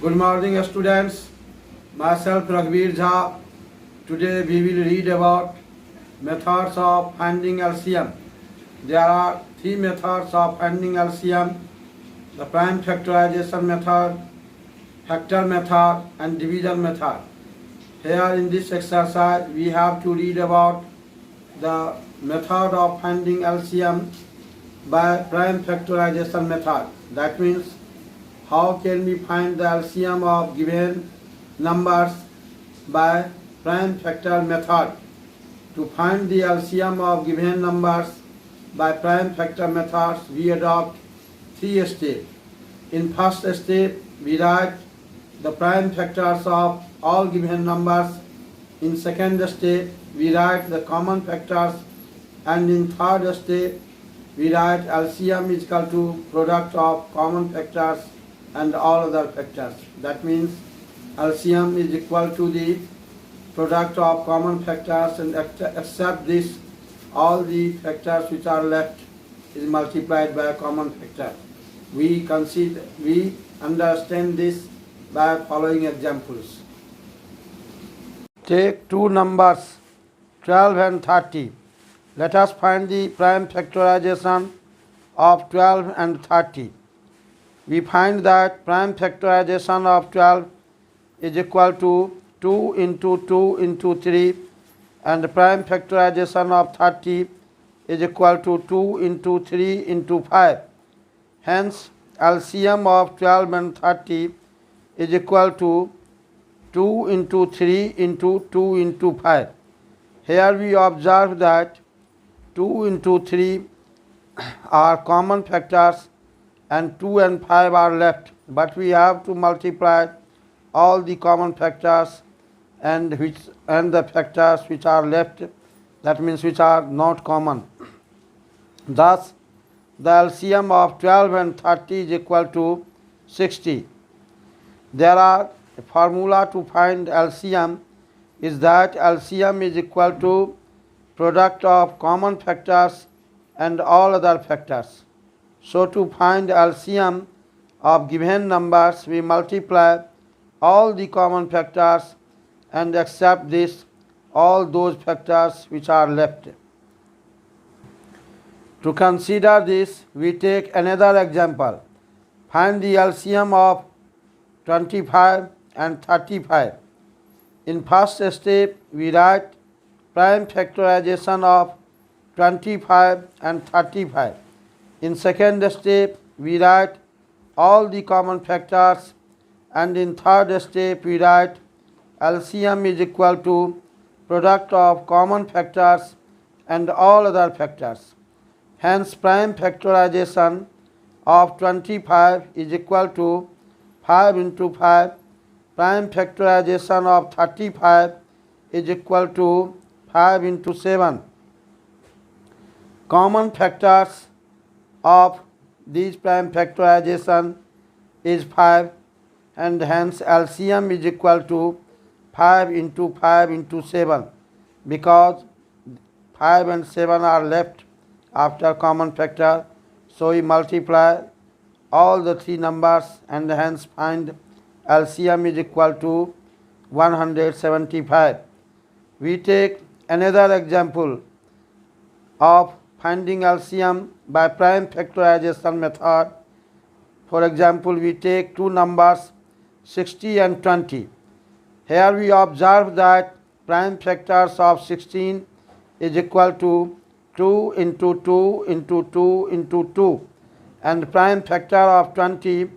Good morning, students. Myself Raghbir Jha. Today we will read about methods of finding LCM. There are three methods of finding LCM: the prime factorization method, factor method, and division method. Here in this exercise, we have to read about the method of finding LCM by prime factorization method. That means how can we find the LCM of given numbers by prime factor method. To find the LCM of given numbers by prime factor methods, we adopt three steps. In first step, we write the prime factors of all given numbers. In second step, we write the common factors, and in third step, we write LCM is equal to product of common factors and all other factors. That means LCM is equal to the product of common factors, and except this, all the factors which are left is multiplied by a common factor. We understand this by following examples. Take two numbers 12 and 30. Let us find the prime factorization of 12 and 30. We find that prime factorization of 12 is equal to 2 into 2 into 3, and prime factorization of 30 is equal to 2 into 3 into 5. Hence, LCM of 12 and 30 is equal to 2 into 3 into 2 into 5. Here we observe that 2 into 3 are common factors and 2 and 5 are left, but we have to multiply all the common factors and the factors which are left, that means which are not common. Thus, the LCM of 12 and 30 is equal to 60. There are a formula to find LCM is that LCM is equal to product of common factors and all other factors. So to find LCM of given numbers, we multiply all the common factors and except this, all those factors which are left. To consider this, we take another example. Find the LCM of 25 and 35. In first step, we write prime factorization of 25 and 35. In second step, we write all the common factors, and in third step, we write LCM is equal to product of common factors and all other factors. Hence, prime factorization of 25 is equal to 5 into 5. Prime factorization of 35 is equal to 5 into 7. Common factors of these prime factorization is 5, and hence LCM is equal to 5 into 5 into 7, because 5 and 7 are left after common factor. So we multiply all the three numbers and hence find LCM is equal to 175. We take another example of finding LCM by prime factorization method. For example, we take two numbers 60 and 20. Here we observe that prime factors of 16 is equal to 2 into 2 into 2 into 2, and prime factor of 20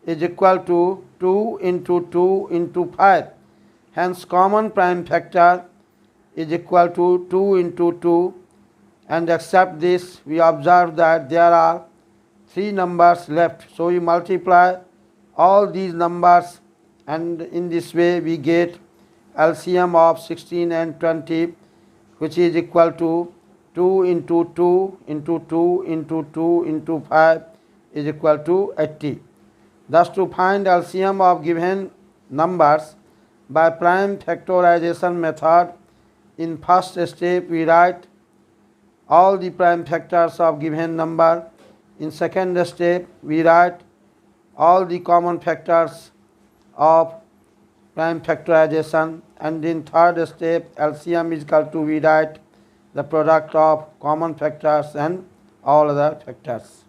is equal to 2 into 2 into 5. Hence, common prime factor is equal to 2 into 2, and except this, we observe that there are three numbers left. So we multiply all these numbers, and in this way we get LCM of 16 and 20, which is equal to 2 into 2 into 2 into 2 into 5 is equal to 80. Thus, to find LCM of given numbers by prime factorization method, in first step we write all the prime factors of given number. In second step, we write all the common factors of prime factorization, and in third step LCM is equal to we write the product of common factors and all other factors.